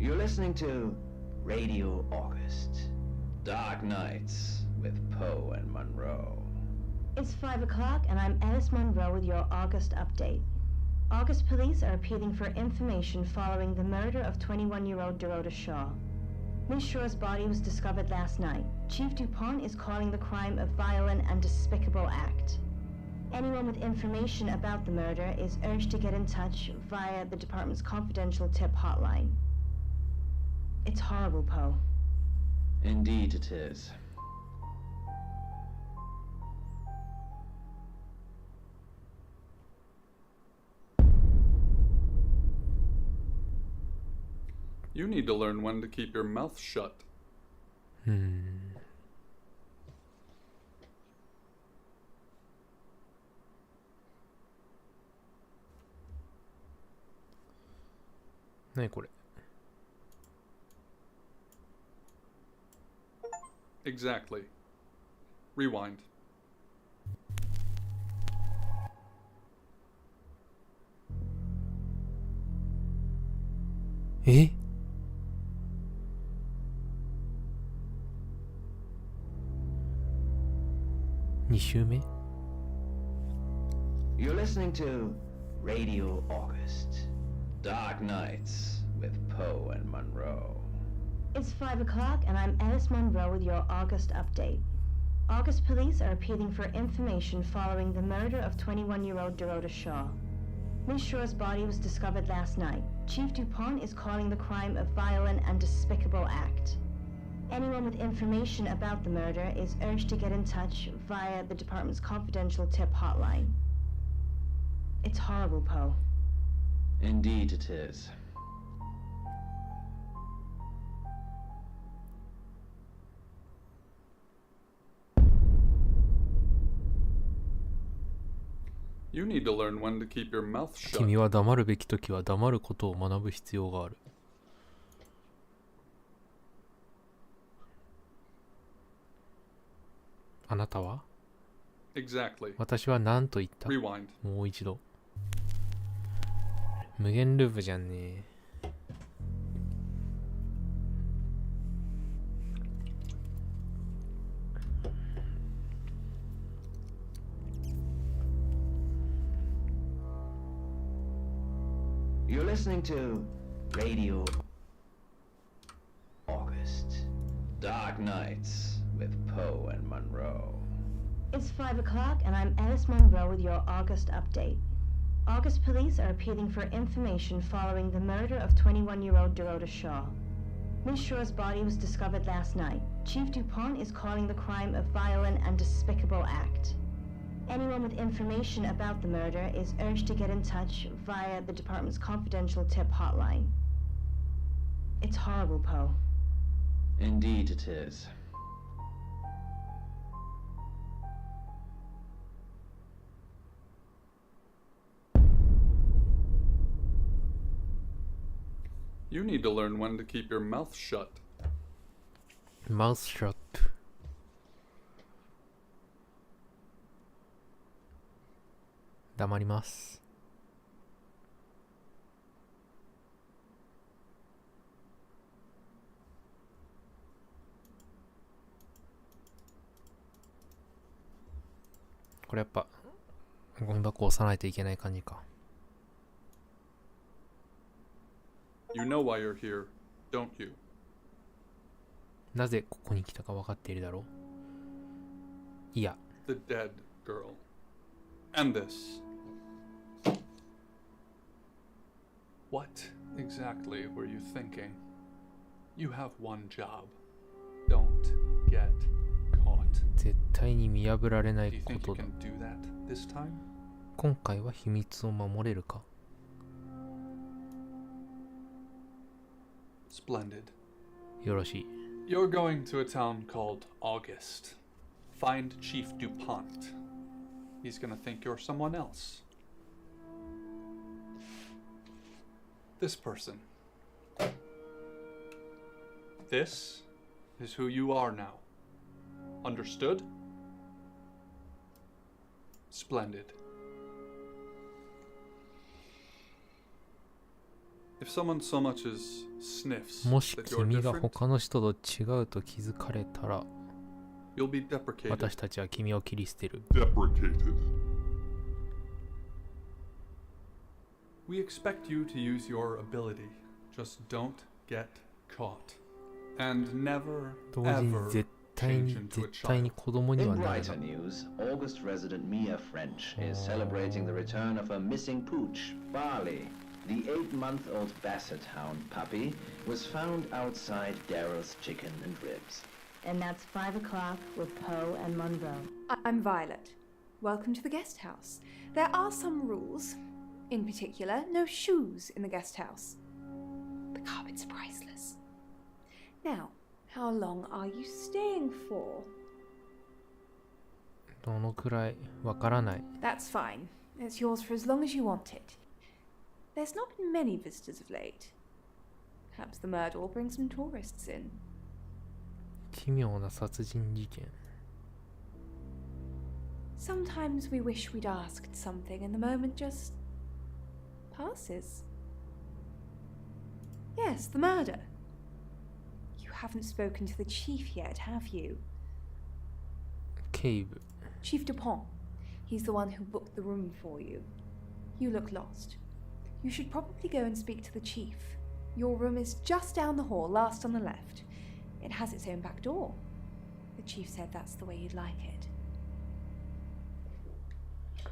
You're listening to Radio August. Dark Nights with Poe and Monroe. It's 5 o'clock and I'm Alice Monroe with your August update. August police are appealing for information following the murder of 21-year-old Dorota Shaw. Miss Shaw's body was discovered last night. Chief DuPont is calling the crime a violent and despicable act. Anyone with information about the murder is urged to get in touch via the department's confidential tip hotline. It's horrible, Poe. Indeed it is. You need to learn when to keep your mouth shut. 何これ Exactly. Rewind. Eh? 2周目 You're listening to Radio August. Dark Nights with Poe and Monroe. It's 5 o'clock and I'm Alice Monroe with your August update. August police are appealing for information following the murder of 21-year-old Dorota Shaw. Miss Shaw's body was discovered last night. Chief DuPont is calling the crime a violent and despicable act. Anyone with information about the murder is urged to get in touch via the department's confidential tip hotline. It's horrible, Poe. Indeed it is. You need to learn when to keep your mouth shut. 君は黙るべき時は黙ることを学ぶ必要がある。あなたは Exactly. 私は何と言った Rewind. もう一度。無限ループじゃんね。You're listening to Radio August. Dark Nights with Poe and Monroe. It's 5 o'clock and I'm Alice Monroe with your August update. August police are appealing for information following the murder of 21-year-old Dorota Shaw. Miss Shaw's body was discovered last night. Chief DuPont is calling the crime a violent and despicable act. Anyone with information about the murder is urged to get in touch via the department's confidential tip hotline. It's horrible, Poe. Indeed it is. You need to learn when to keep your mouth shut. Mouth shut. 黙ります。これやっぱゴミ箱を押さないといけない感じか。You know why you're here, don't you? なぜここに来たか分かっているだろう。いや。The dead girl. And this. What exactly were you thinking? You have one job. Don't get caught. 絶対に見破られな Do い you こ think と you だ。 can do that this time? 今回は秘密を守れるか。Splendid. よろしい。You're going to a town called August. Find Chief DuPont. He's gonna think you're someone else. This person. This is who you are now. Understood? Splendid. If someone so much as sniffs もし that you're 君が different, 他の人と違うと気づかれたら、 you'll be deprecated. 私たちは君を切り捨てる。 Deprecated. We expect you to use your ability. Just don't get caught. And never, 同時に ever 絶対 change に into a 絶対に child. 子供に In はなる brighter な。 news, August resident Mia French is celebrating the return of her missing pooch, Barley. The 8-month-old Basset Hound puppy was found outside Daryl's Chicken and Ribs. And that's 5 o'clock with Poe and Monroe. I'm Violet. Welcome to the guest house. There are some rules. In particular, no shoes in the guest house. The carpets are priceless. Now, how long are you staying for? どのくらいわからない。 That's fine. It's yours for as long as you want it. There's not been many visitors of late. Perhaps the murder will bring some tourists in. 奇妙な殺人事件。 Sometimes we wish we'd asked something and the moment just passes. Yes, the murder. You haven't spoken to the chief yet, have you? 警部。 Chief Dupont. He's the one who booked the room for you. You look lost. You should probably go and speak to the chief. Your room is just down the hall, last on the left. It has its own back door. The chief said that's the way you'd like it.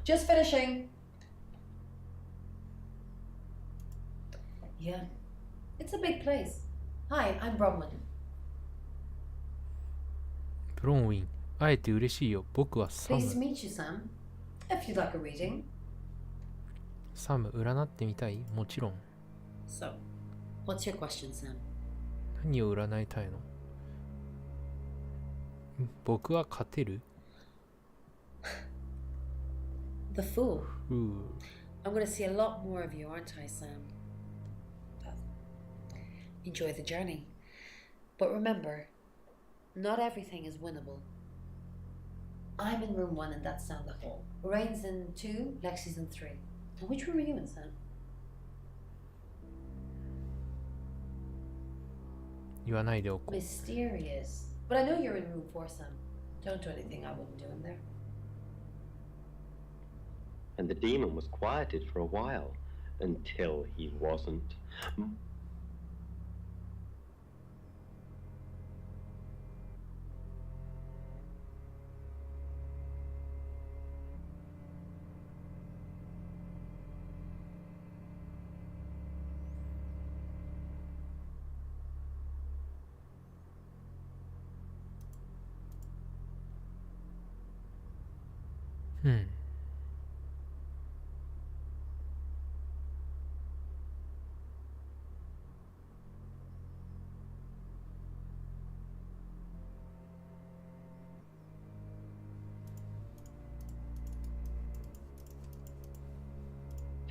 Just finishing. Yeah, it's a big place. Hi, I'm Bronwyn. ブロンウィン、会えて嬉しいよ。僕はサ Pleased to ム。 meet you, Sam. If you'd like a reading. サム、占ってみたい？もちろん。 So, what's your question, Sam? 何を占いたいの？僕は勝てる？ The Fool. ふう。 I'm going to see a lot more of you, aren't I, Sam? Enjoy the journey. But remember, not everything is winnable. I'm in room 1 and that's down the hall. Lorraine's in 2, Lexi's in 3. And which room are you in, Sam? 言わないでおこう。 Mysterious. But I know you're in room 4, Sam. Don't do anything I wouldn't do in there. And the demon was quieted for a while, until he wasn't.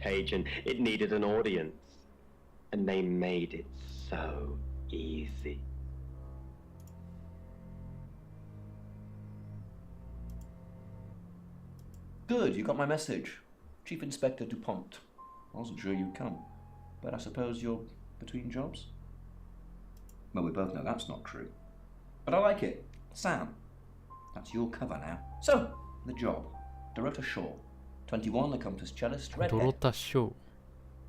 Tajan, it needed an audience, and they made it so easy. Good, you got my message. Chief Inspector Dupont. I wasn't sure you'd come, but I suppose you're between jobs? Well, we both know that's not true. But I like it. Sam, that's your cover now. So, the job. Dorota Shaw. 21, accomplished cellist, ドロ redhead, タショー。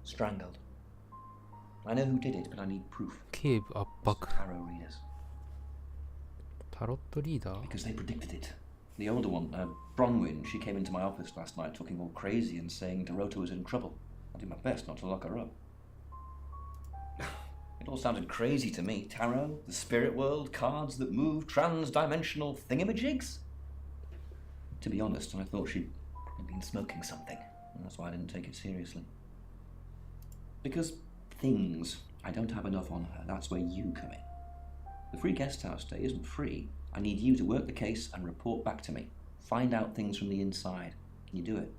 strangled. I know who did it, but I need proof. 警部圧迫。 Tarot readers. タロットリーダー？ Because they predicted it. The older one, Bronwyn, she came into my office last night talking all crazy and saying Dorota was in trouble. I did my best not to lock her up. It all sounded crazy to me. Tarot, the spirit world, cards that move, trans-dimensional thingamajigs? To be honest, I thought she'd been smoking something, and that's why I didn't take it seriously. Because things, I don't have enough on her. That's where you come in. The free guest house stay isn't free. I need you to work the case and report back to me. Find out things from the inside. Can you do it?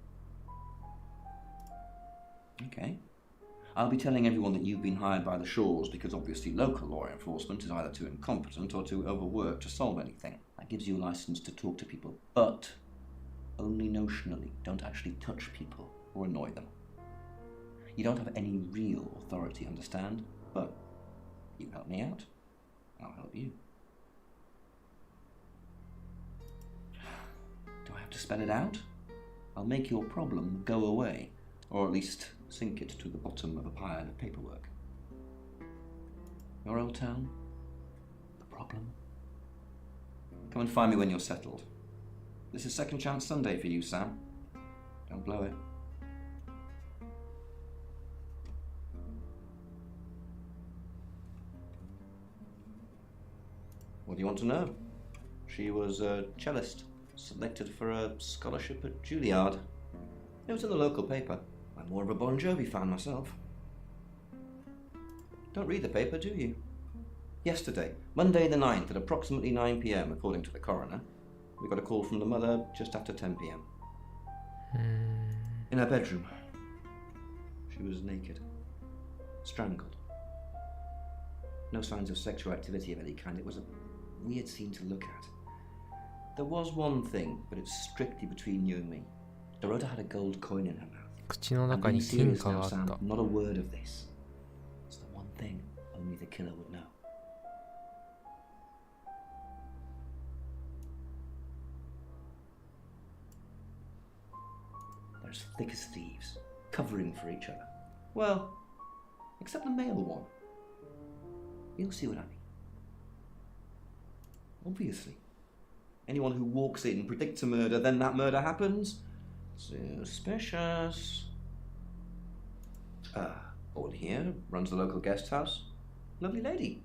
Okay. I'll be telling everyone that you've been hired by the Shaws because obviously local law enforcement is either too incompetent or too overworked to solve anything. That gives you a license to talk to people, but only notionally. Don't actually touch people or annoy them. You don't have any real authority, understand? But you help me out, I'll help you. Do I have to spell it out? I'll make your problem go away, or at least sink it to the bottom of a pile of paperwork. Your old town? The problem? Come and find me when you're settled. This is Second Chance Sunday for you, Sam. Don't blow it. What do you want to know? She was a cellist, selected for a scholarship at Juilliard. It was in the local paper. I'm more of a Bon Jovi fan myself. Don't read the paper, do you? Yesterday, Monday the 9th, at approximately 9 p.m, according to the coroner, we got a call from the mother just after 10 p.m. In her bedroom. She was naked. Strangled. No signs of sexual activity of any kind. It was a weird scene to look at. There was one thing, but it's strictly between you and me. Dorota had a gold coin in her mouth. 口の I'm 中 being に金 serious 貨 now, があっ Sam. た。 Not a word of this. It's the one thing only the killer would know. They're as thick as thieves, covering for each other. Well, except the male one. You'll see what I mean. Obviously. Anyone who walks in, predicts a murder, then that murder happens? Suspicious. Owen here, runs the local guest house. Lovely lady.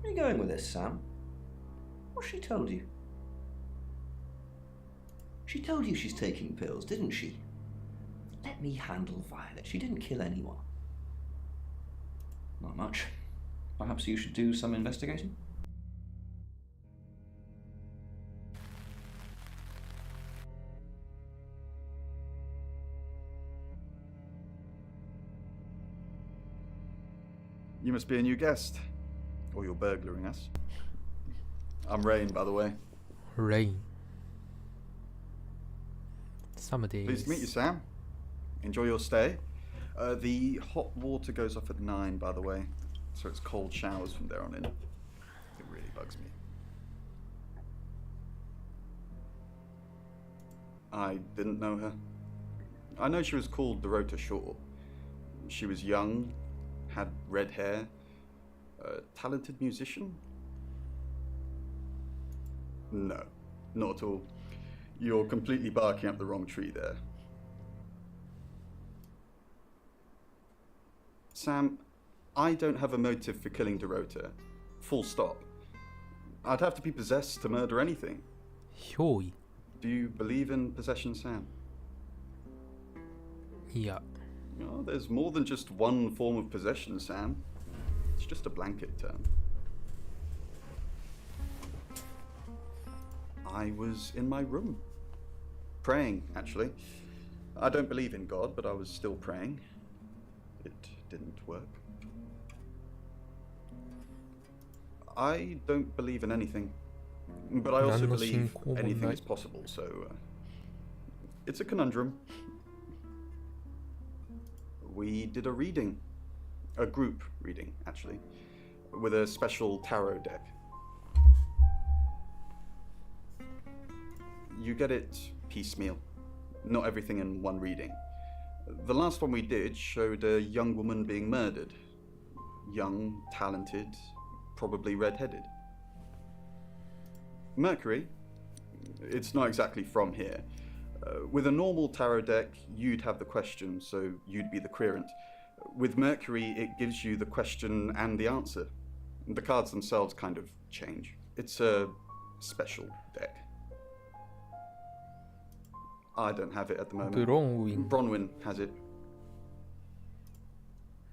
Where are you going with this, Sam? What's she told you? She told you she's taking pills, didn't she? Let me handle Violet. She didn't kill anyone. Not much. Perhaps you should do some investigating? You must be a new guest. Or you're burglaring us. I'm Rain, by the way. Rain. Summer days. Pleased to meet you, Sam. Enjoy your stay. The hot water goes off at 9, by the way. So it's cold showers from there on in. It really bugs me. I didn't know her. I know she was called Dorota Shaw. She was young, had red hair, a talented musician? No, not at all. You're completely barking up the wrong tree there. Sam, I don't have a motive for killing Dorota. Full stop. I'd have to be possessed to murder anything. 憑依 Do you believe in possession, Sam? いや No, there's more than just one form of possession, Sam. It's just a blanket term. I was in my room. Praying, actually. I don't believe in God, but I was still praying. It didn't work. I don't believe in anything. But I also 何の believe 信仰もない。 anything is possible, so it's a conundrum. We did a reading. A group reading, actually. With a special tarot deck. You get it piecemeal. Not everything in one reading. The last one we did showed a young woman being murdered. Young, talented, probably red-headed. Mercury, it's not exactly from here. With a normal tarot deck, you'd have the question, so you'd be the querent. With Mercury, it gives you the question and the answer. The cards themselves kind of change. It's a special deck. I don't have it at the moment. ブロンウィン Bronwyn has it.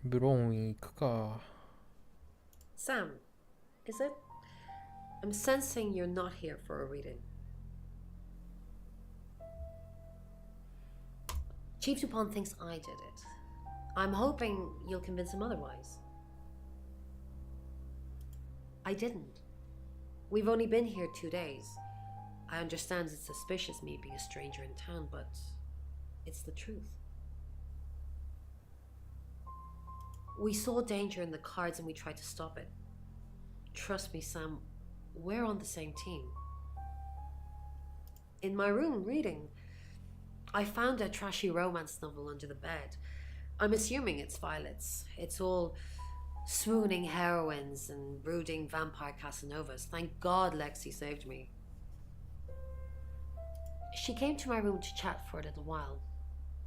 ブロンウィン行くか Sam, is it? I'm sensing you're not here for a reading. Chief Dupont thinks I did it. I'm hoping you'll convince him otherwise. I didn't. We've only been here 2 days. I understand it's suspicious me being a stranger in town, but it's the truth. We saw danger in the cards and we tried to stop it. Trust me, Sam, we're on the same team. In my room, reading, I found a trashy romance novel under the bed. I'm assuming it's Violet's. It's all swooning heroines and brooding vampire Casanovas. Thank God Lexi saved me. She came to my room to chat for a little while.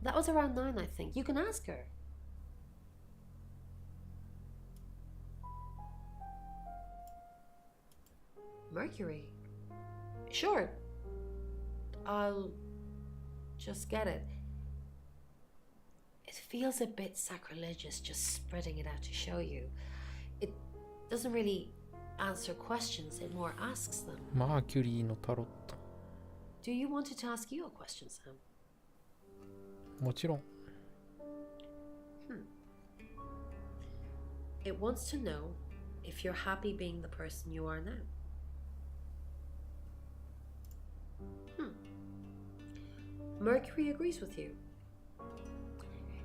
That was around 9, I think. You can ask her. Mercury? Sure. I'll just get it. It feels a bit sacrilegious just spreading it out to show you. It doesn't really answer questions, it more asks them. マーキュリーのタロット。 Do you want it to ask you a question, Sam? もちろん。 It wants to know if you're happy being the person you are now. Mercury agrees with you.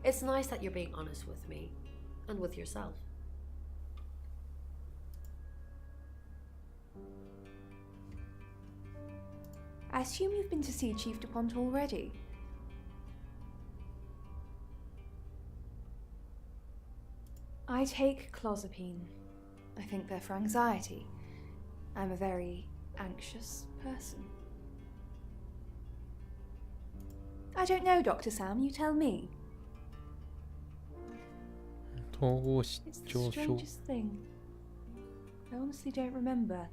It's nice that you're being honest with me and with yourself. I assume you've been to see Chief DuPont already. I take clozapine. I think they're for anxiety. I'm a very anxious person. I don't know, Dr. Sam, you tell me. 統合失 It's the 調症。 strangest thing. I honestly don't remember.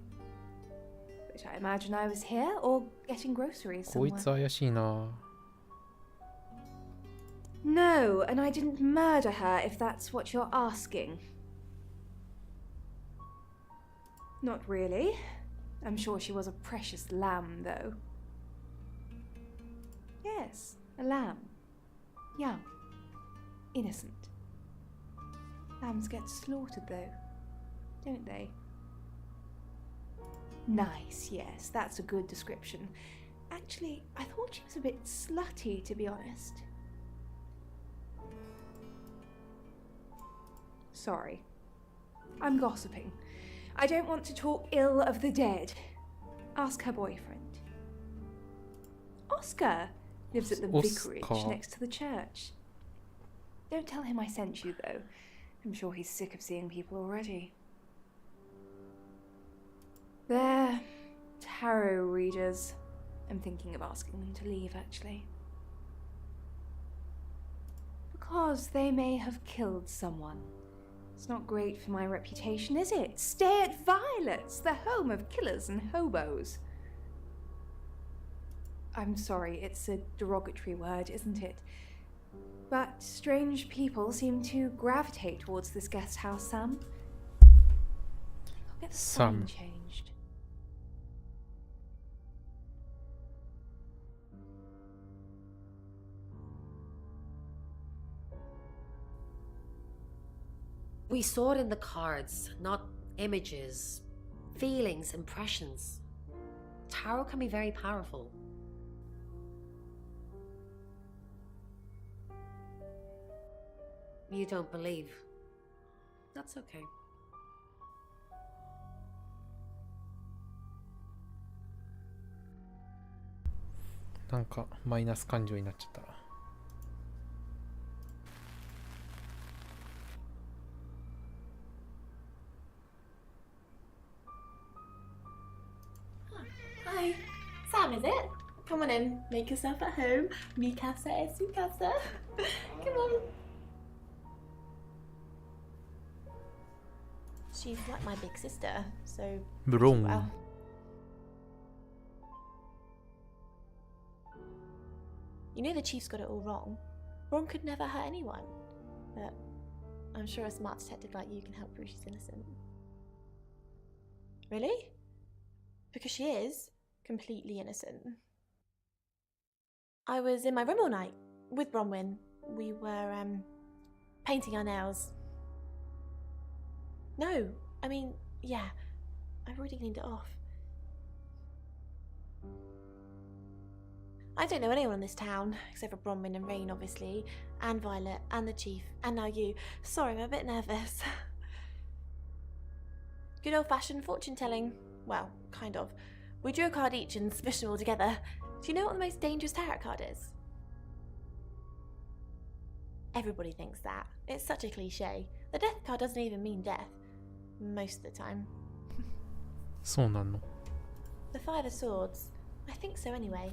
But I imagine I was here or getting groceries こい somewhere. つ怪しいな。 No, and I didn't murder her, if that's what you're asking. Not really. I'm sure she was a precious lamb, though. Yes, a lamb. Young. Innocent. Lambs get slaughtered, though, don't they? Nice, yes, that's a good description. Actually, I thought she was a bit slutty, to be honest. Sorry. I'm gossiping. I don't want to talk ill of the dead. Ask her boyfriend. Oscar lives at the vicarage Oscar. next to the church. Don't tell him I sent you, though. I'm sure he's sick of seeing people already. They're tarot readers. I'm thinking of asking them to leave, actually. Because they may have killed someone. It's not great for my reputation, is it? Stay at Violet's, the home of killers and hobos. I'm sorry, it's a derogatory word, isn't it? But strange people seem to gravitate towards this guest house, Sam. I'll get the sign Sam. changed. We saw it in the cards, not images, feelings, impressions. Tarot can be very powerful. You don't believe. That's okay.「なんかマイナス感情になっちゃったな。 Hi, Sam, is it? Come on in, make yourself at home. Mi casa es su casa. Come on. She's like my big sister, so. ブロン。 Well. You know the chief's got it all wrong. Ron could never hurt anyone. But I'm sure a smart detective like you can help prove she's innocent. Really? Because she is completely innocent. I was in my room all night with Bronwyn. We were painting our nails. No, I mean, yeah, I've already cleaned it off. I don't know anyone in this town, except for Bronwyn and Rain, obviously, and Violet, and the Chief, and now you. Sorry, I'm a bit nervous. Good old-fashioned fortune-telling. Well, kind of. We drew a card each and smushed them all together. Do you know what the most dangerous tarot card is? Everybody thinks that. It's such a cliche. The death card doesn't even mean death. Most of the time. そうなんの？ The Five of Swords. I think so anyway.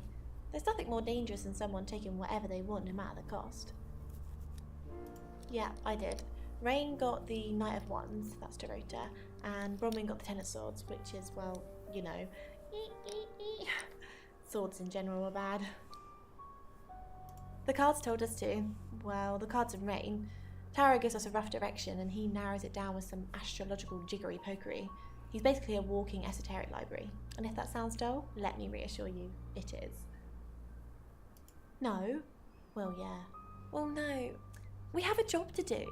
There's nothing more dangerous than someone taking whatever they want no matter the cost. Yeah, I did. Rain got the Knight of Wands, that's Dorota, and Bronwyn got the Ten of Swords, which is, well, you know. Swords in general are bad. The cards told us to. Well, the cards of Rain. Tarot gives us a rough direction and he narrows it down with some astrological jiggery-pokery. He's basically a walking esoteric library. And if that sounds dull, let me reassure you, it is. No? Well, yeah. Well, no. We have a job to do.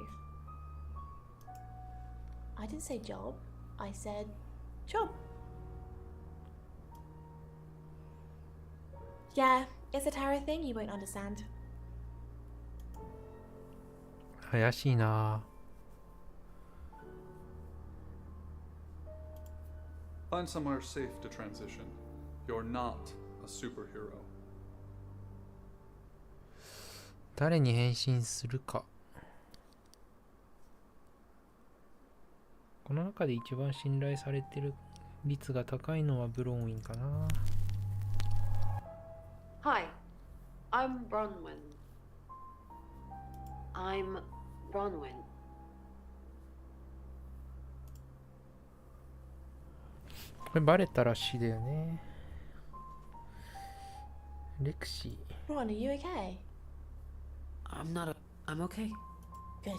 I didn't say job. I said job. Yeah, it's a tarot thing you won't understand. 怪しいな。 Find somewhere safe to transition. You're not a superhero. 誰に変身するか。この中で一番信頼されてる率が高いのはブロンウィンかな。 Hi, I'm Bronwyn. I'm Bronwyn. これバレたらしいだよね。レクシー。 Ron, are you okay? I'm okay. Good.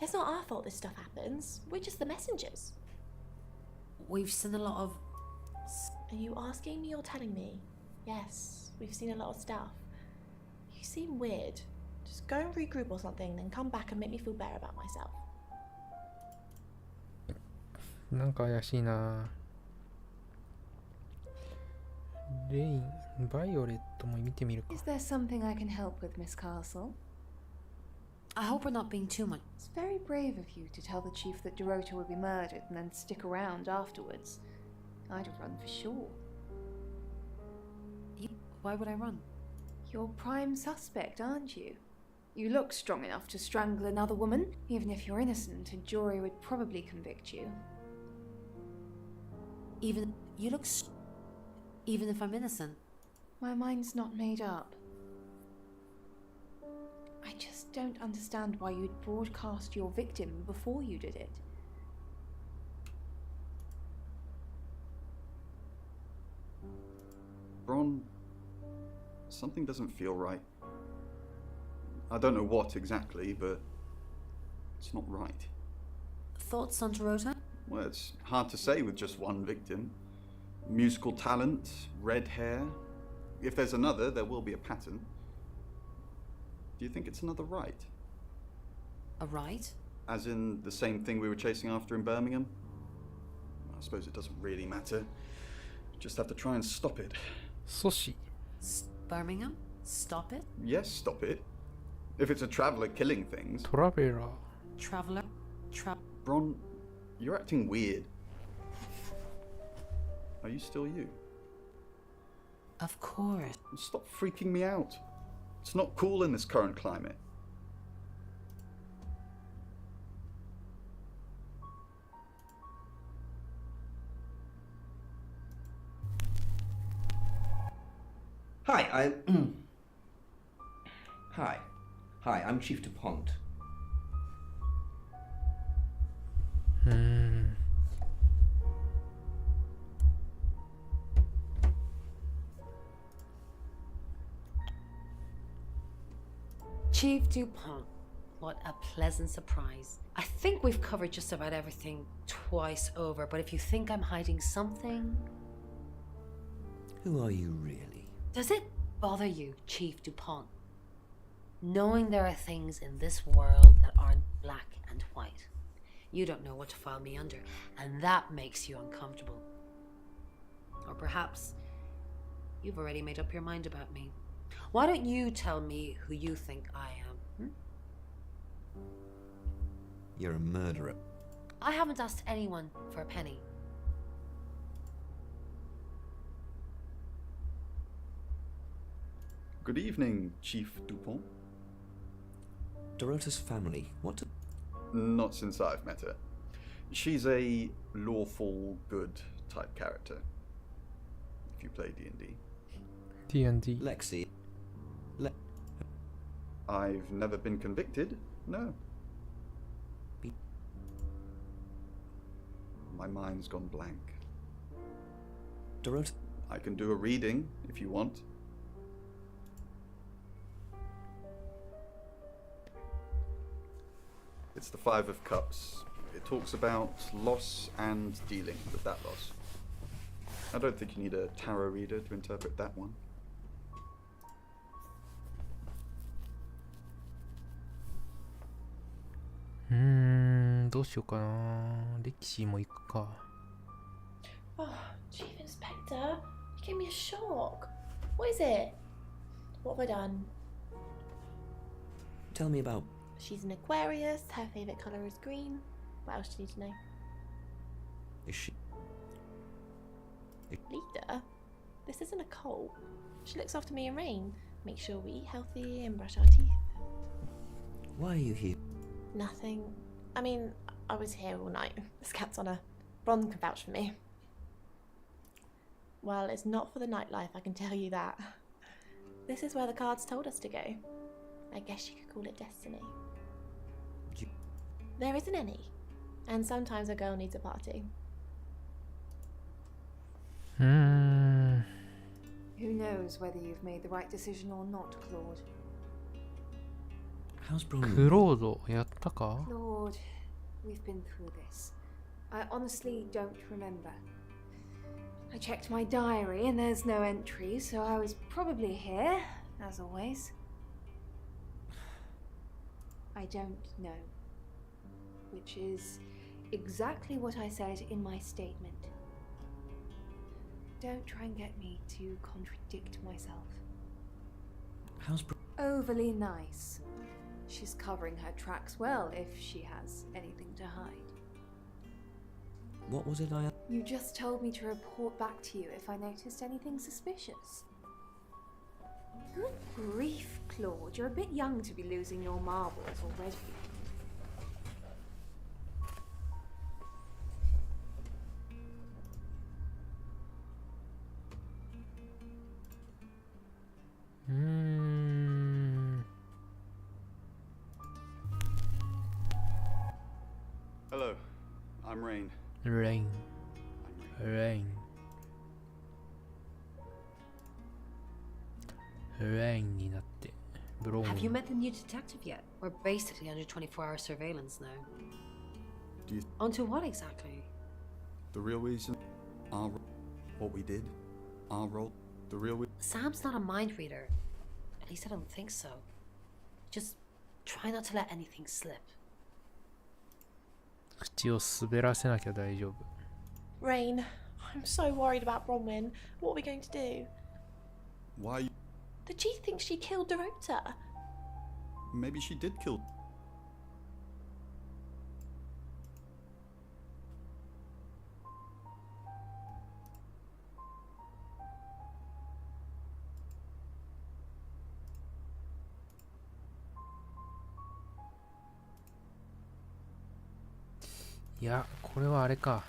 It's not our fault this stuff happens. We're just the messengers. We've seen a lot of... Are you asking me or telling me? Yes, we've seen a lot of stuff. You seem weird. Just go and regroup or something, then come back and make me feel better about myself. なんか怪しいな。レイン、バイオレットも見てみるか。 Is there something I can help with, Miss Castle? I hope we're not being too much... It's very brave of you to tell the chief that Dorota would be murdered and then stick around afterwards. I'd have run for sure. Why would I run? You're prime suspect, aren't you? You look strong enough to strangle another woman. Even if you're innocent, a jury would probably convict you. Even if I'm innocent? My mind's not made up. I just don't understand why you'd broadcast your victim before you did it. Bron, something doesn't feel right. I don't know what exactly, but it's not right. Thoughts on Dorota? Well, it's hard to say with just one victim. Musical talent, red hair. If there's another, there will be a pattern. Do you think it's another right? A right? As in the same thing we were chasing after in Birmingham? I suppose it doesn't really matter. Just have to try and stop it. 阻止。 Birmingham? Stop it? Yes, stop it. If it's a traveller killing things. トラベラー。 Traveller? Bron, you're acting weird. Are you still you? Of course. Stop freaking me out. It's not cool in this current climate. Hi, Hi, I'm Chief DuPont. Chief DuPont. What a pleasant surprise. I think we've covered just about everything twice over, but if you think I'm hiding something... Who are you really? Does it bother you, Chief DuPont? Knowing there are things in this world that aren't black and white. You don't know what to file me under, and that makes you uncomfortable. Or perhaps You've already made up your mind about me. Why don't you tell me who you think I am? You're a murderer. I haven't asked anyone for a penny. Good evening, Chief Dupont. Dorota's family. What do... Not since I've met her. She's a lawful good type character. If you play D&D. D&D. Lexi. I've never been convicted, no. My mind's gone blank. Dorota... I can do a reading, if you want. It's the Five of Cups. It talks about loss and dealing with that loss. I don't think you need a tarot reader to interpret that one. Hmm, どうしようかな。レキシーも行くか。 Oh, Chief Inspector, you gave me a shock. What is it? What have I done? Tell me about... She's an Aquarius, her favourite colour is green. What else do you need to know? Is she... Leader? This isn't a cult. She looks after me and Rain. Make sure we eat healthy and brush our teeth. Why are you here? Nothing. I mean, I was here all night. This cat's on her. Bron can vouch for me. Well, it's not for the nightlife, I can tell you that. This is where the cards told us to go. I guess you could call it destiny. There isn't any. And sometimes a girl needs a party. Who knows whether you've made the right decision or not, Claude? How's Bron? クロードやったか？ Claude, we've been through this. I honestly don't remember. I checked my diary and there's no entry, so I was probably here, as always. I don't know. Which is exactly what I said in my statement. Don't try and get me to contradict myself. How's Bron? Overly nice. She's covering her tracks well if she has anything to hide. What was it I... You just told me to report back to you if I noticed anything suspicious. Good grief, Claude. You're a bit young to be losing your marbles already. Hello, I'm Rain. Rain. Rain. Rain になって。ブローン。 Have you met the new detective yet? We're basically under 24-hour surveillance now. Do you... Onto what exactly? The real reason? What we did? Our role? The real reason? Sam's not a mind reader. At least I don't think so. Just try not to let anything slip. 口を滑らせなきゃ大丈夫。 Rain, I'm so worried about Bronwyn. What are we going to do? Why? The chief thinks she killed Dorota. Maybe she did kill.いや、これはあれか。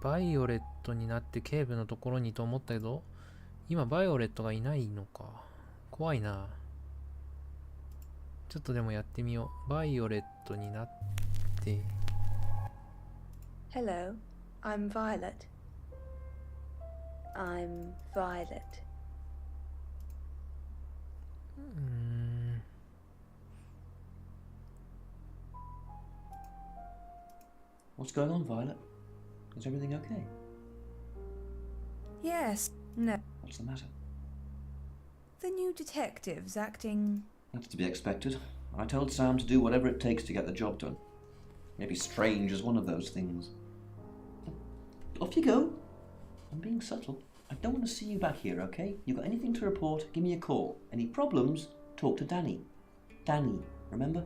バイオレットになって警部のところにと思ったけど、今バイオレットがいないのか。怖いな。ちょっとでもやってみよう。バイオレットになって。Hello, I'm Violet. I'm Violet. What's going on, Violet? Is everything okay? Yes, no. What's the matter? The new detective's acting... That's to be expected. I told Sam to do whatever it takes to get the job done. Maybe strange is one of those things. Off you go. I'm being subtle. I don't want to see you back here, okay? You got anything to report, give me a call. Any problems, talk to Danny. Danny, remember?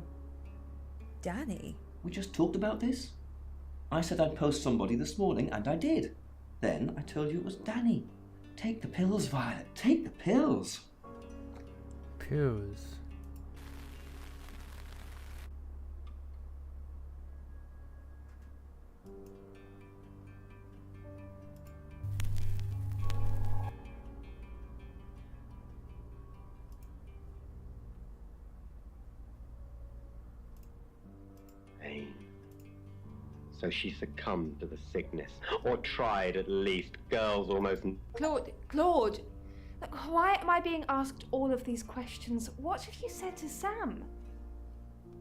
Danny? We just talked about this. I said I'd post somebody this morning, and I did. Then I told you it was Danny. Take the pills, Violet. Take the pills. Pills. Pain. So she succumbed to the sickness, or tried at least. Girls almost... Claude, look, why am I being asked all of these questions? What have you said to Sam?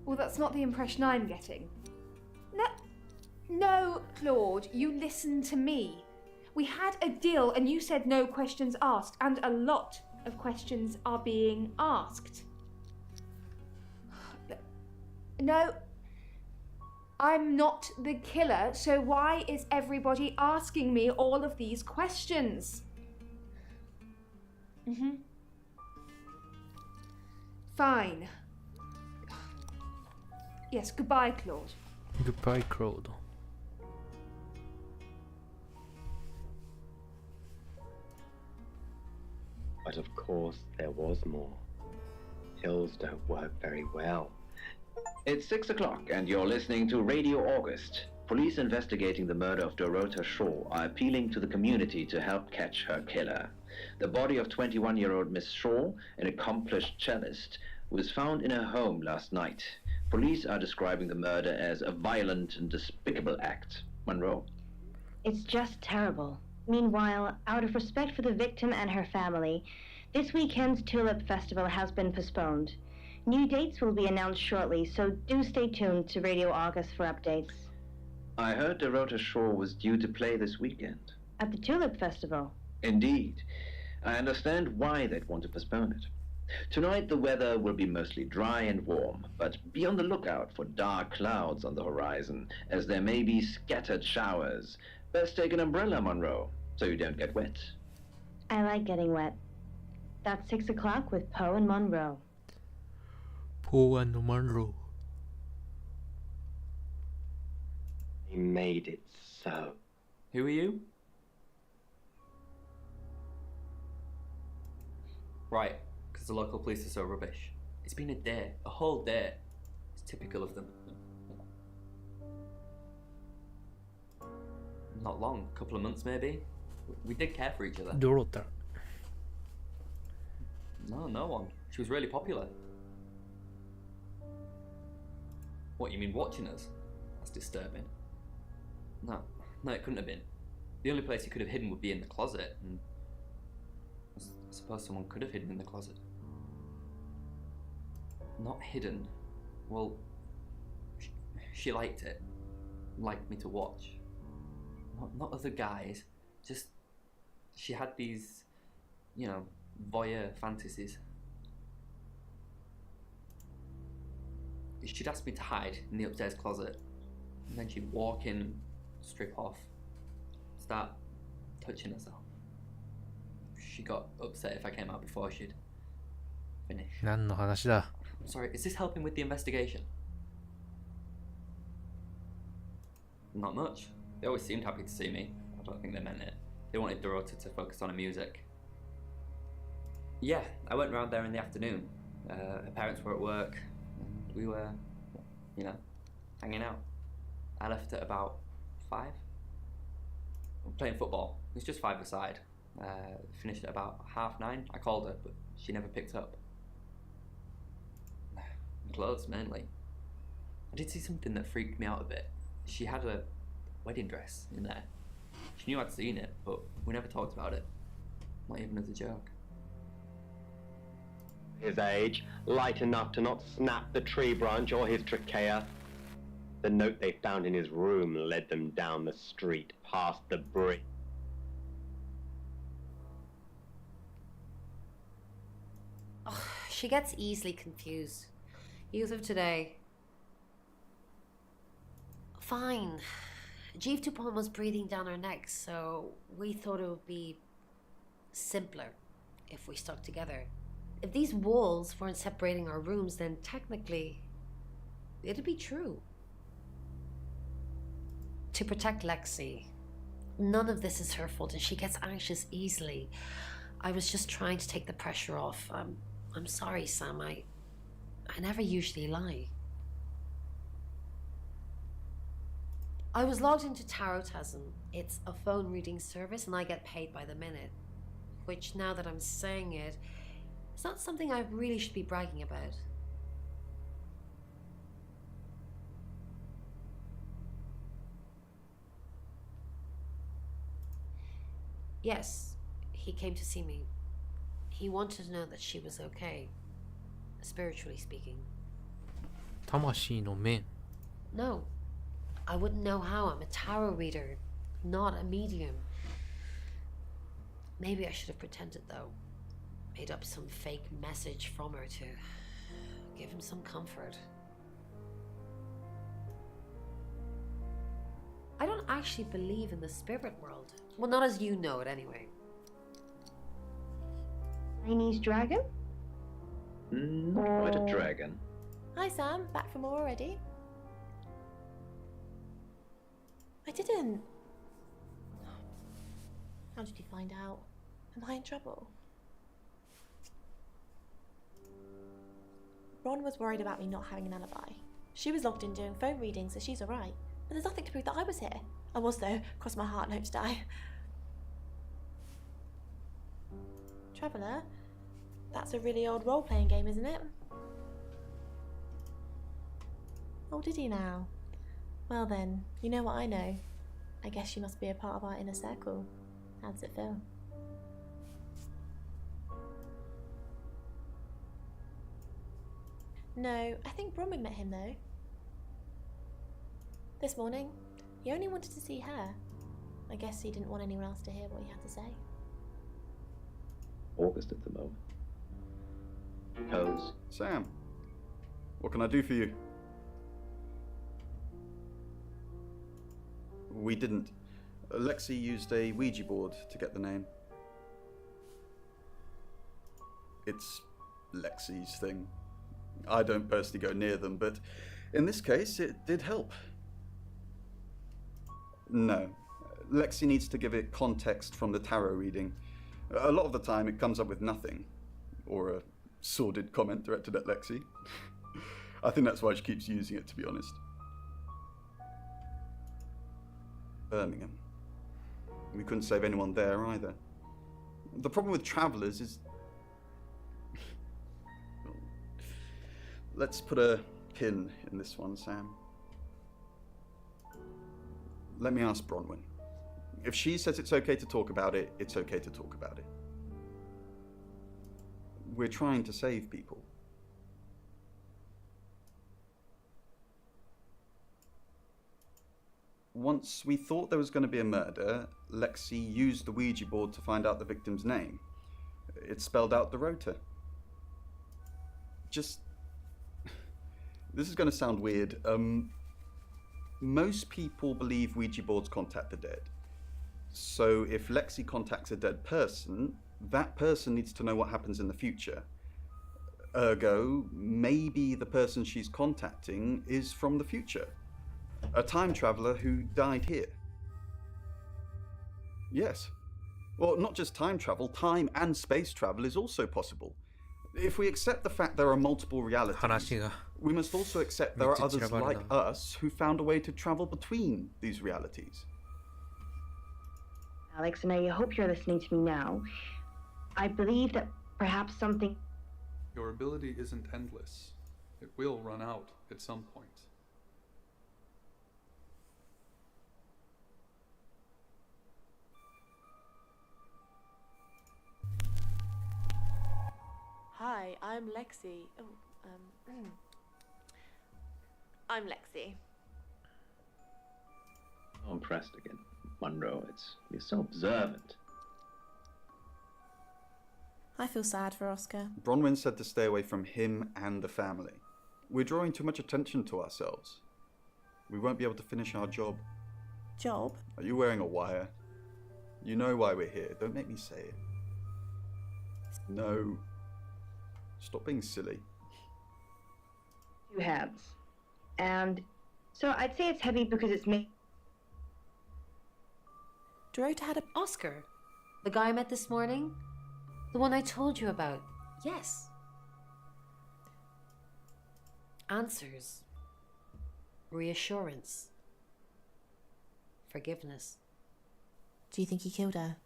Well, that's not the impression I'm getting. No, Claude, you listen to me. We had a deal and you said no questions asked, and a lot of questions are being asked. No, I'm not the killer, so why is everybody asking me all of these questions? Fine. Yes, goodbye, Claude. Goodbye, Claude. But of course, there was more. Pills don't work very well. It's 6 o'clock, and you're listening to Radio August. Police investigating the murder of Dorota Shaw are appealing to the community to help catch her killer. The body of 21-year-old Miss Shaw, an accomplished cellist, was found in her home last night. Police are describing the murder as a violent and despicable act. Monroe. It's just terrible. Meanwhile, out of respect for the victim and her family, this weekend's Tulip Festival has been postponed. New dates will be announced shortly, so do stay tuned to Radio August for updates. I heard Dorota Shaw was due to play this weekend. At the Tulip Festival? Indeed. I understand why they'd want to postpone it. Tonight the weather will be mostly dry and warm, but be on the lookout for dark clouds on the horizon, as there may be scattered showers. Best take an umbrella, Monroe, so you don't get wet. I like getting wet. That's 6 o'clock with Poe and Monroe. Poe and Monroe. He made it so. Who are you? Right, because the local police are so rubbish. It's been a day, a whole day. It's typical of them. Not long, a couple of months maybe. We did care for each other. Dorota. No one. She was really popular. What, you mean watching us? That's disturbing. No, it couldn't have been. The only place he could have hidden would be in the closet, and I suppose someone could have hidden in the closet. Not hidden. Well, she liked it. Liked me to watch. Not other guys. Just, she had these, voyeur fantasies. She'd ask me to hide in the upstairs closet, and then she'd walk in, strip off, start touching herself. She got upset if I came out before she'd finish. 何の話だ? I'm sorry, is this helping with the investigation? Not much. They always seemed happy to see me. I don't think they meant it. They wanted Dorota to focus on her music. Yeah, I went round there in the afternoon. Her parents were at work, and we were, hanging out. I left at about 5. Playing football. It was just 5-a-side. Finished at about 9:30. I called her, but she never picked up. Clothes, mainly. I did see something that freaked me out a bit. She had a wedding dress in there. She knew I'd seen it, but we never talked about it. Not even as a joke. His age, light enough to not snap the tree branch or his trachea. The note they found in his room led them down the street, past the bridge. Oh, she gets easily confused. Youth of today. Fine. Jeeve Dupont was breathing down her neck, so we thought it would be simpler if we stuck together. If these walls weren't separating our rooms, then technically it'd be true. To protect Lexi. None of this is her fault, and she gets anxious easily. I was just trying to take the pressure off. I'm sorry, Sam. I never usually lie. I was logged into Tarotasm. It's a phone reading service, and I get paid by the minute. Which, now that I'm saying it, it's not something I really should be bragging about. Yes, he came to see me. He wanted to know that she was okay, spiritually speaking. 魂の面 No, I wouldn't know how. I'm a tarot reader, not a medium. Maybe I should have pretended, though. Made up some fake message from her to give him some comfort. I don't actually believe in the spirit world. Well, not as you know it, anyway. Chinese dragon? Not quite a dragon. Hi, Sam. Back from war already? I didn't. How did you find out? Am I in trouble? Ron was worried about me not having an alibi. She was logged in doing phone readings, so she's alright. But there's nothing to prove that I was here. I was, though. Cross my heart and hope to die. Traveller? That's a really old role-playing game, isn't it? Oh, did you now? Well then, you know what I know. I guess you must be a part of our inner circle. How does it feel? No, I think Bronwyn met him though. This morning. He only wanted to see her. I guess he didn't want anyone else to hear what he had to say. August at the moment. Pose. Sam, what can I do for you? We didn't. Lexi used a Ouija board to get the name. It's Lexi's thing. I don't personally go near them, but in this case, it did help. No. Lexi needs to give it context from the tarot reading. A lot of the time, it comes up with nothing. Or a sordid comment directed at Lexi. I think that's why she keeps using it, to be honest. Birmingham. We couldn't save anyone there either. The problem with travellers is... Let's put a pin in this one, Sam. Let me ask Bronwyn. If she says it's okay to talk about it, it's okay to talk about it. We're trying to save people. Once we thought there was going to be a murder, Lexi used the Ouija board to find out the victim's name. It spelled out the rota. Just... This is going to sound weird. Most people believe Ouija boards contact the dead. So if Lexi contacts a dead person, that person needs to know what happens in the future. Ergo, maybe the person she's contacting is from the future. A time traveller who died here. Yes. Well, not just time travel, time and space travel is also possible. If we accept the fact there are multiple realities, we must also accept there are others like us who found a way to travel between these realities. Alex, and I hope you're listening to me now. I believe that perhaps something... Your ability isn't endless. It will run out at some point. Hi, I'm Lexi. I'm Lexi. Oh, I'm impressed again. Monroe, you're so observant. I feel sad for Oscar. Bronwyn said to stay away from him and the family. We're drawing too much attention to ourselves. We won't be able to finish our job. Job? Are you wearing a wire? You know why we're here. Don't make me say it. No. Stop being silly. 2 hands. And so I'd say it's heavy because it's made. Dorota had a Oscar. The guy I met this morning? The one I told you about. Yes. Answers. Reassurance. Forgiveness. Do you think he killed her?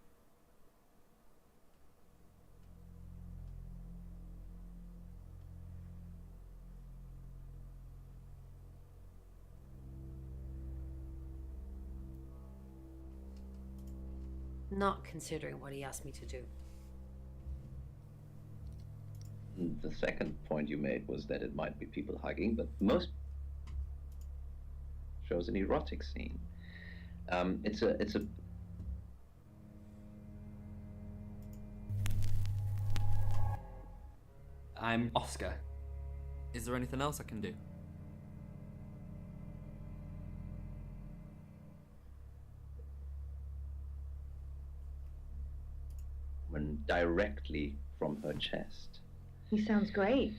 Not considering what he asked me to do. The second point you made was that it might be people hugging, but most shows an erotic scene. It's a I'm Oscar. Is there anything else I can do? woman directly from her chest. He sounds great.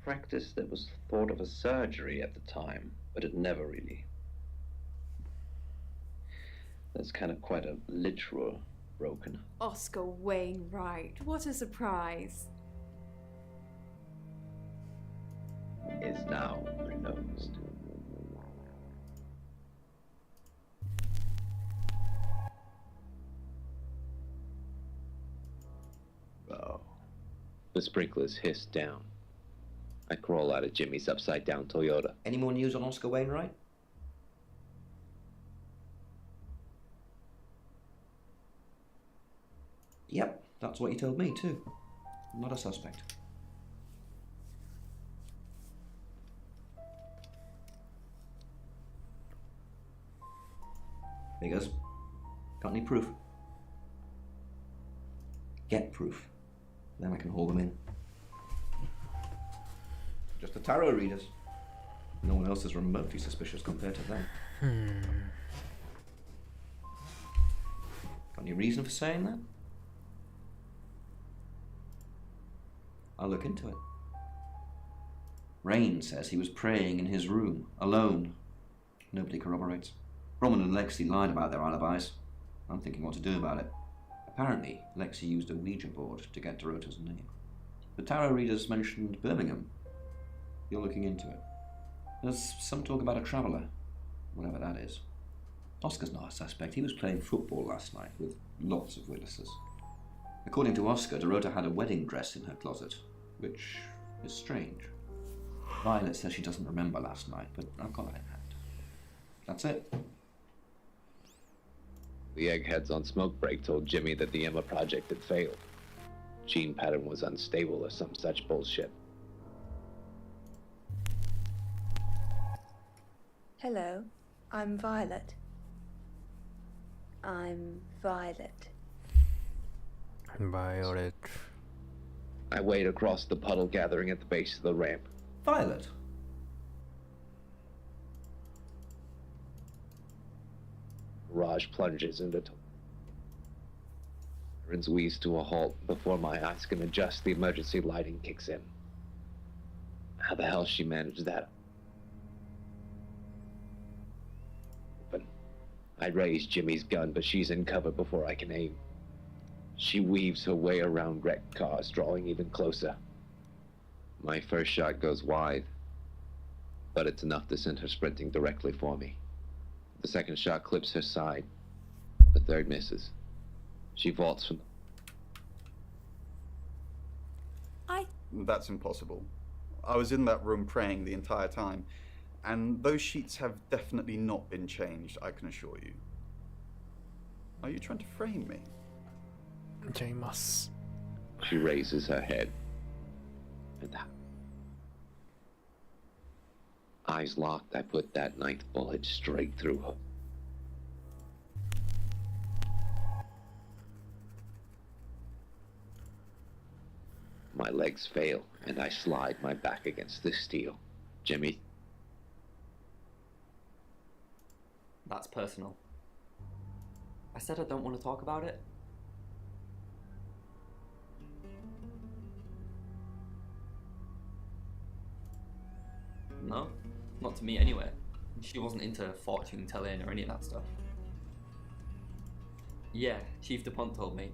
Practice that was thought of as surgery at the time, but it never really. That's kind of quite a literal broken. Oscar Wainwright, what a surprise. Is now renosed. Oh. The sprinklers hiss down. I crawl out of Jimmy's upside-down Toyota. Any more news on Oscar Wainwright? Yep, that's what he told me too. Not a suspect. Figures. Got any proof? Get proof. Then I can haul them in. Just the tarot readers. No one else is remotely suspicious compared to them. Got any reason for saying that? I'll look into it. Rain says he was praying in his room, alone. Nobody corroborates. Roman and Lexi lied about their alibis. I'm thinking what to do about it. Apparently, Lexi used a Ouija board to get Dorota's name. The tarot readers mentioned Birmingham. You're looking into it. There's some talk about a traveller, whatever that is. Oscar's not a suspect. He was playing football last night with lots of witnesses. According to Oscar, Dorota had a wedding dress in her closet, which is strange. Violet says she doesn't remember last night, but I've got that in hand. That's it. The eggheads on smoke break told Jimmy that the Emma project had failed. Gene pattern was unstable or some such bullshit. Hello, I'm Violet. I'm Violet. Violet. I wade across the puddle gathering at the base of the ramp. Violet. Raj plunges into Sirens wheeze to a halt before my eyes can adjust. The emergency lighting kicks in. How the hell she managed that? I raise Jimmy's gun, but she's in cover before I can aim. She weaves her way around wrecked cars, drawing even closer. My first shot goes wide, but it's enough to send her sprinting directly for me. The second shot clips her side. The third misses. She vaults from... That's impossible. I was in that room praying the entire time, and those sheets have definitely not been changed, I can assure you. Are you trying to frame me? She raises her head. And that. Eyes locked, I put that ninth bullet straight through her. My legs fail, and I slide my back against the steel. Jimmy. That's personal. I said I don't want to talk about it. Not to me anyway. She wasn't into fortune telling or any of that stuff. Yeah, Chief DuPont told me.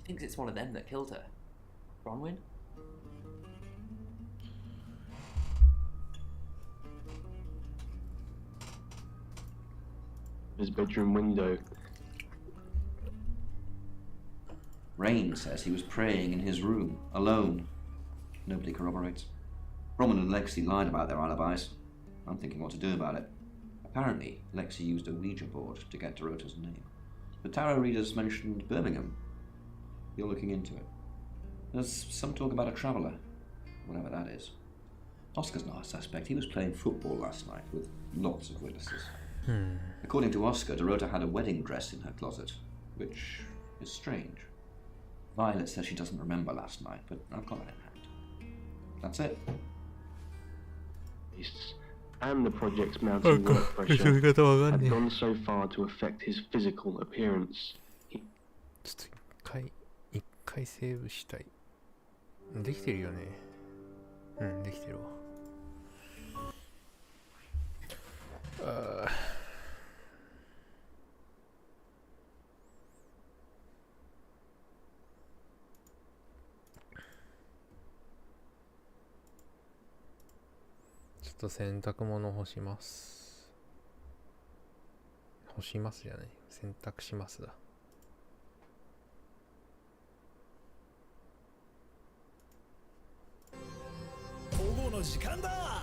He thinks it's one of them that killed her. Bronwyn? His bedroom window. Rain says he was praying in his room, alone. Nobody corroborates. Roman and Lexi lied about their alibis. I'm thinking what to do about it. Apparently, Lexi used a Ouija board to get Dorota's name. The tarot readers mentioned Birmingham. You're looking into it. There's some talk about a traveller, whatever that is. Oscar's not a suspect. He was playing football last night with lots of witnesses. According to Oscar, Dorota had a wedding dress in her closet, which is strange. Violet says she doesn't remember last night, but I've got that in hand. That's it. And the project's mounting work pressure had gone so far to affect his physical appearance. ちょっと一回セーブしたい。できてるよね。うん、できてるわ。ちょっと洗濯物干します。干しますじゃない。洗濯しますだ。午後の時間だ。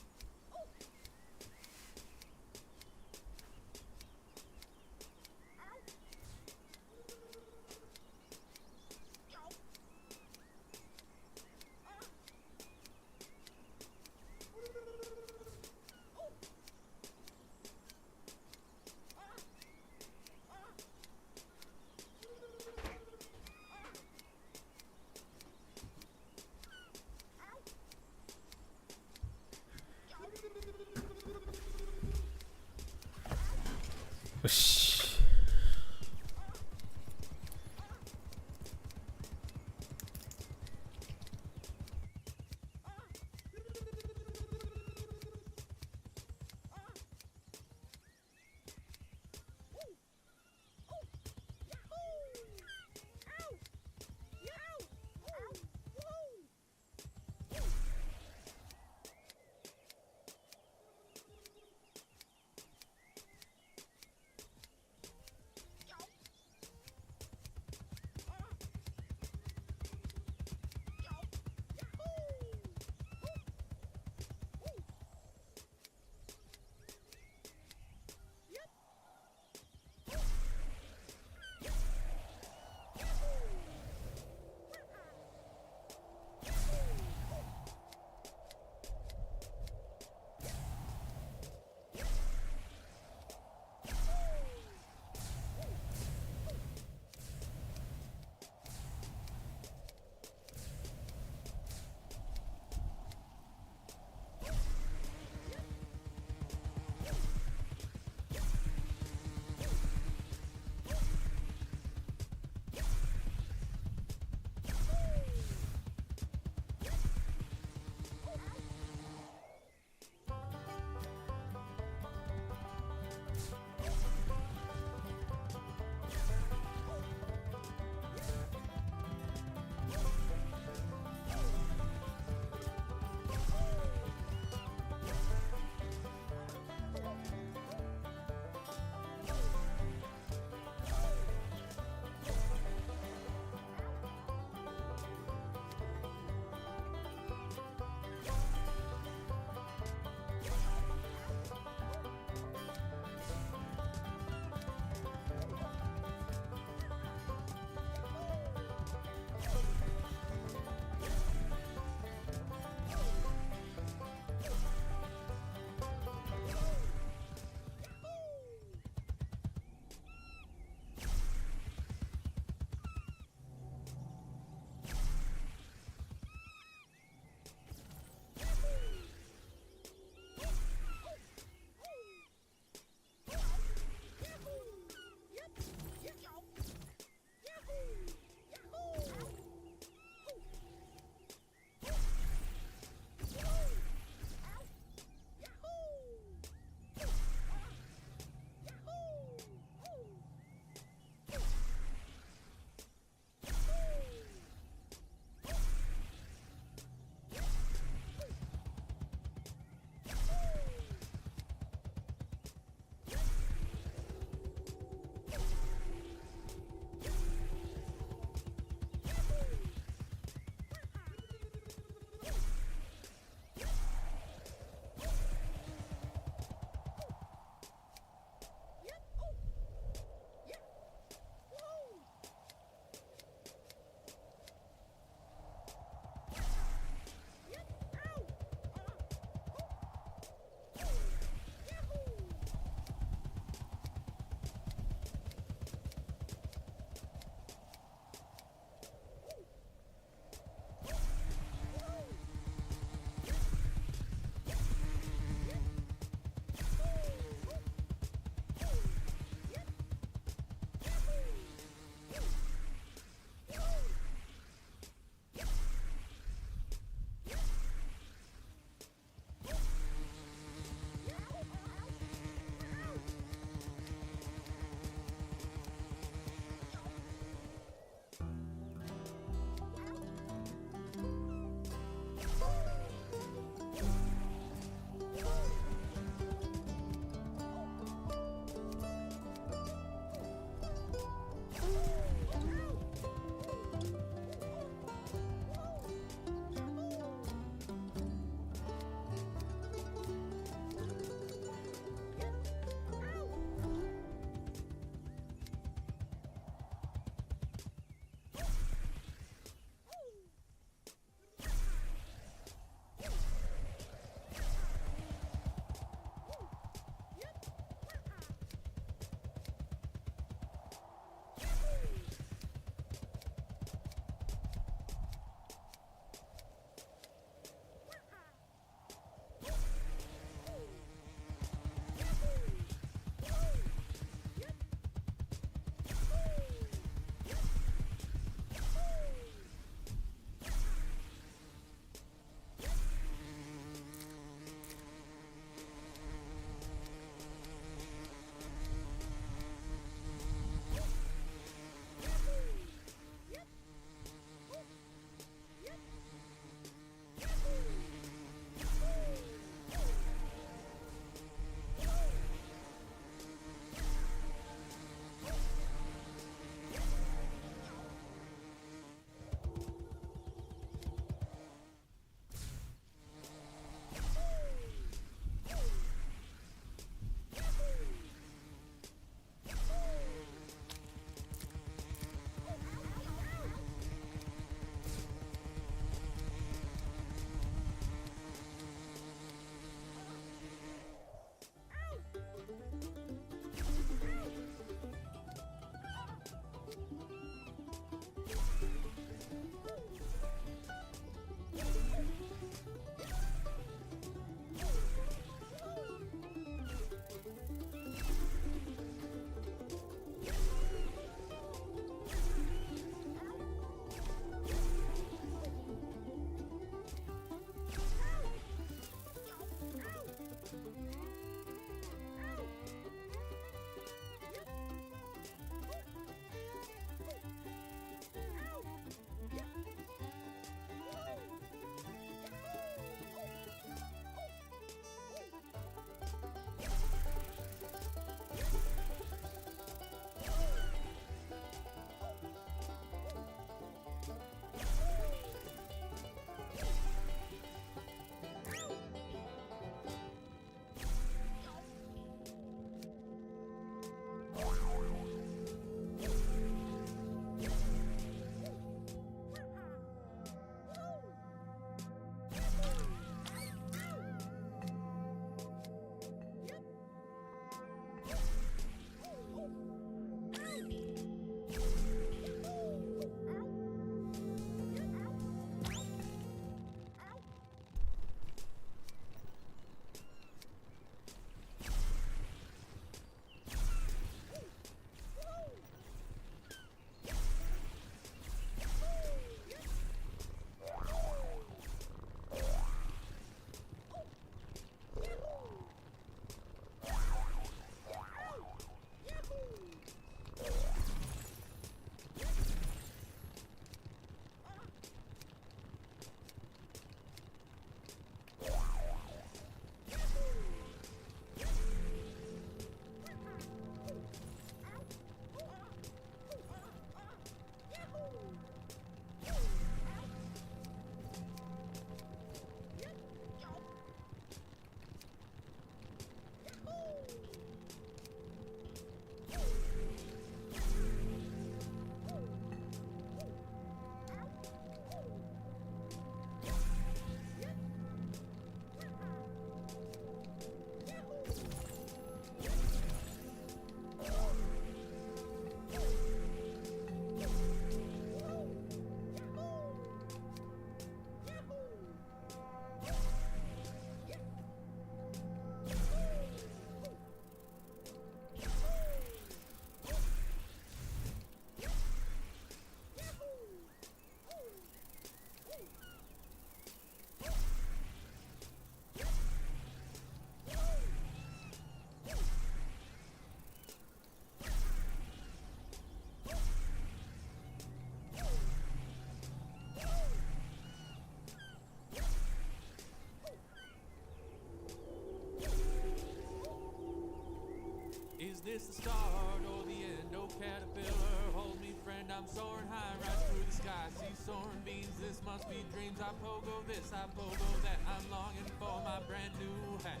soaring beans, this must be dreams. I pogo this, I pogo that. I'm longing for my brand new hat.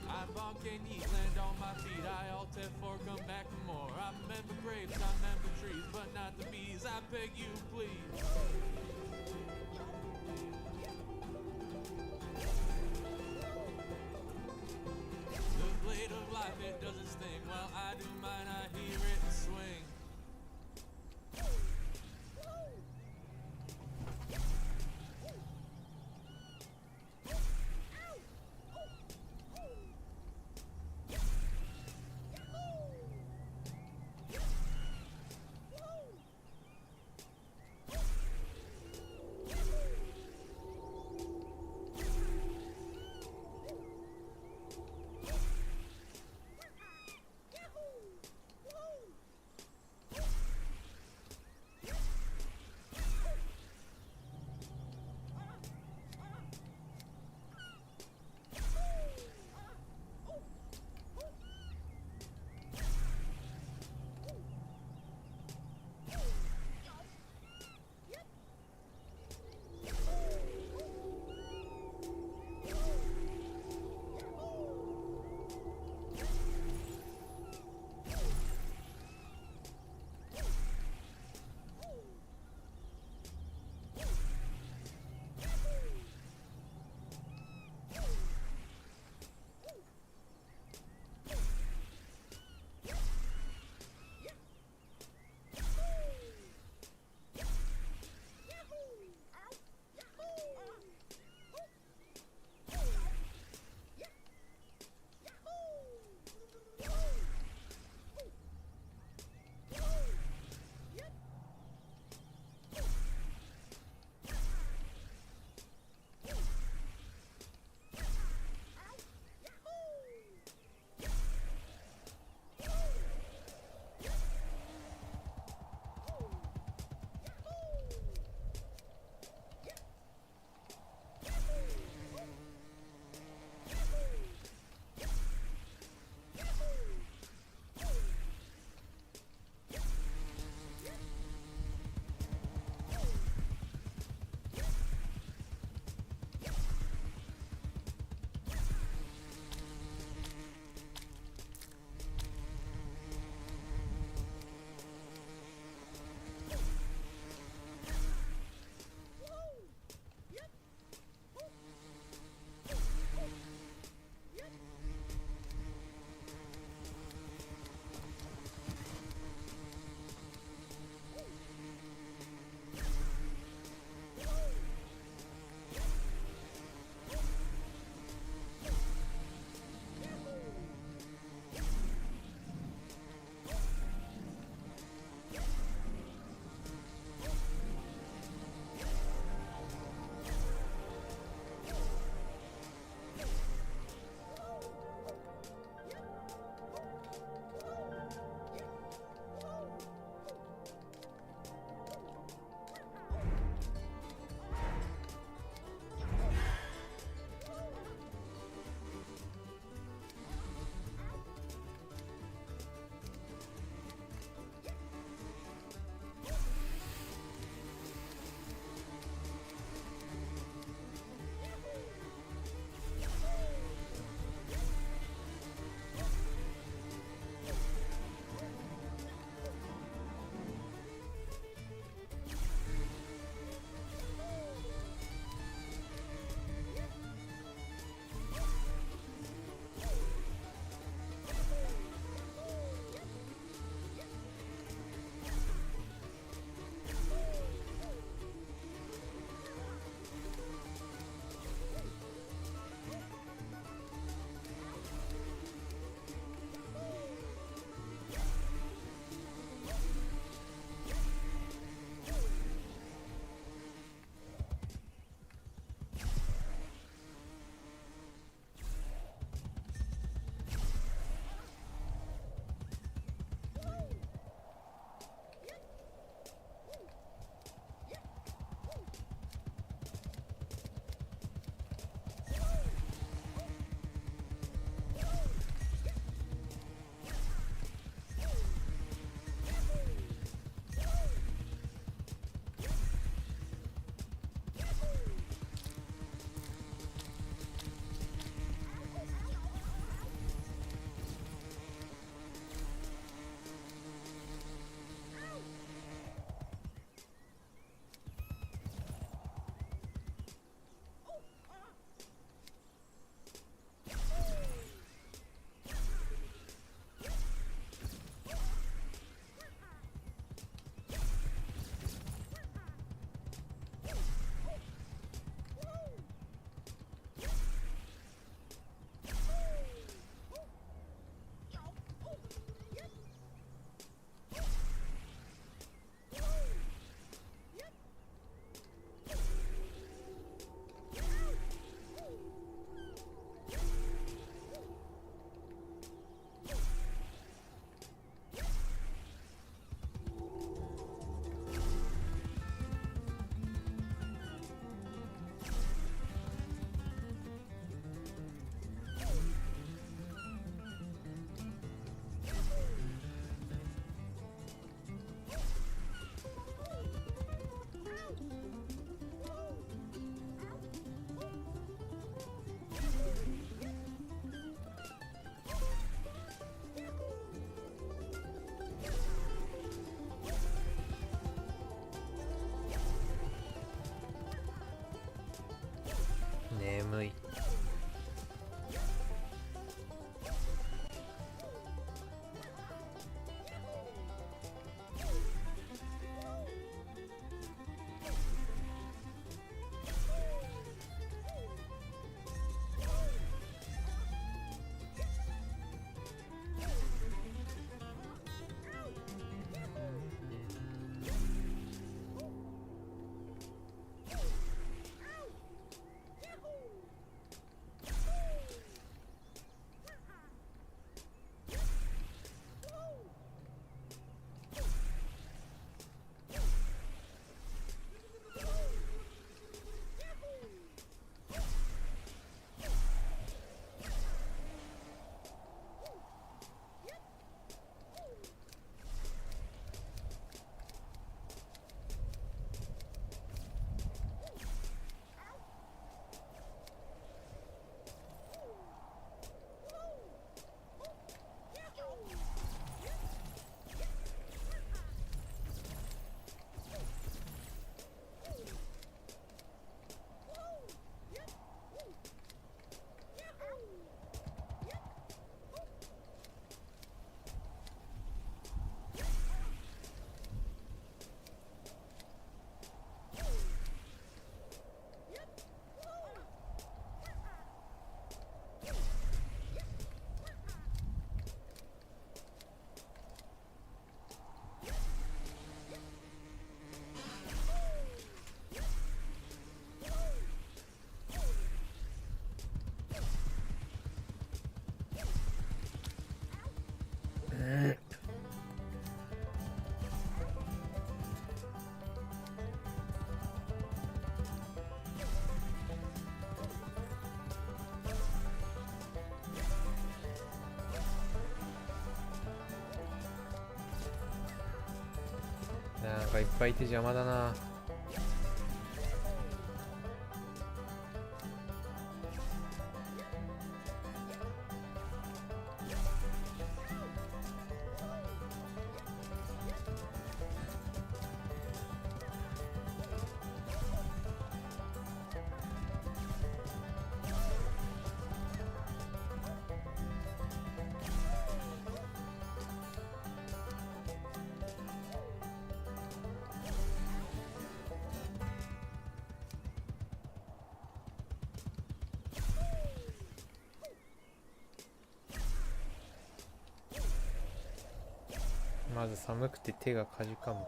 I bonk and yeet, land on my feet. I alter for come back for more. I remember grapes, I remember trees, but not the bees. I beg you, please. The blade of life, it doesn't sting. While I do mine, I hear it swing. かいっぱいいて邪魔だな。まず寒くて手がかじかむ。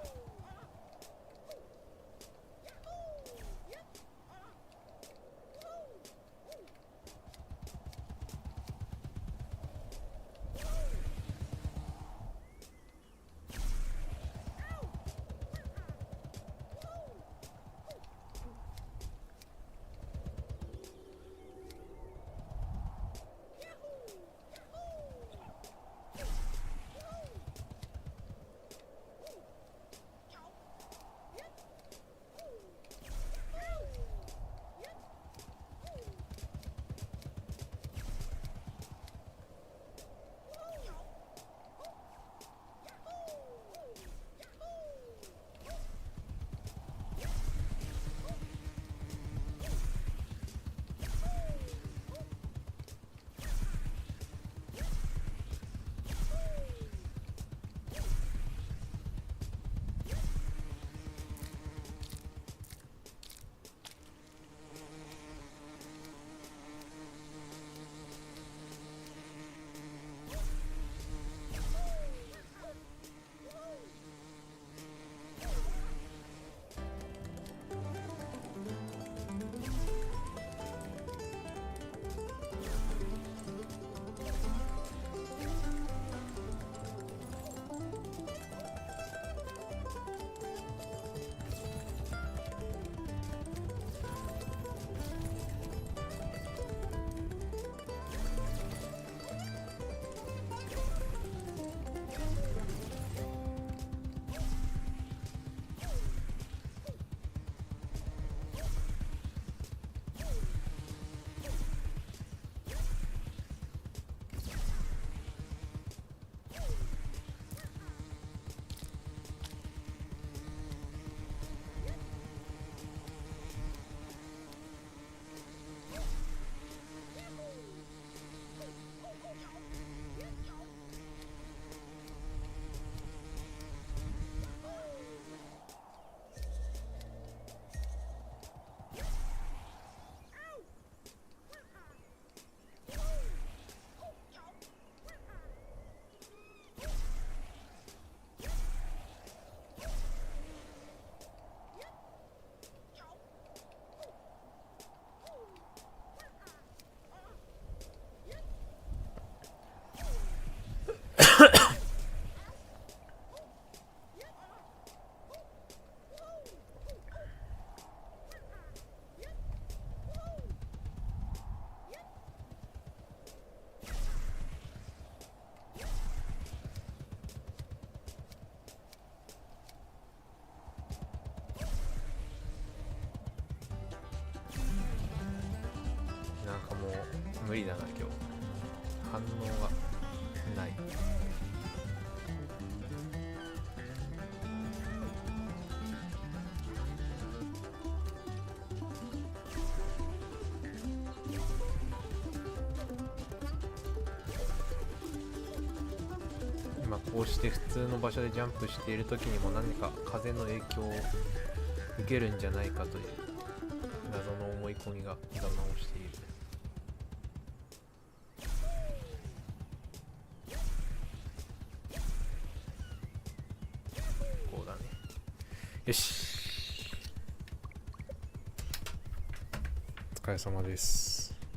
なんかもう無理だな今日。反応がない。今こうして普通の場所でジャンプしている時にも何か風の影響を受けるんじゃないかという謎の思い込みが我慢をしている。こうだね。よし。お疲れ様です。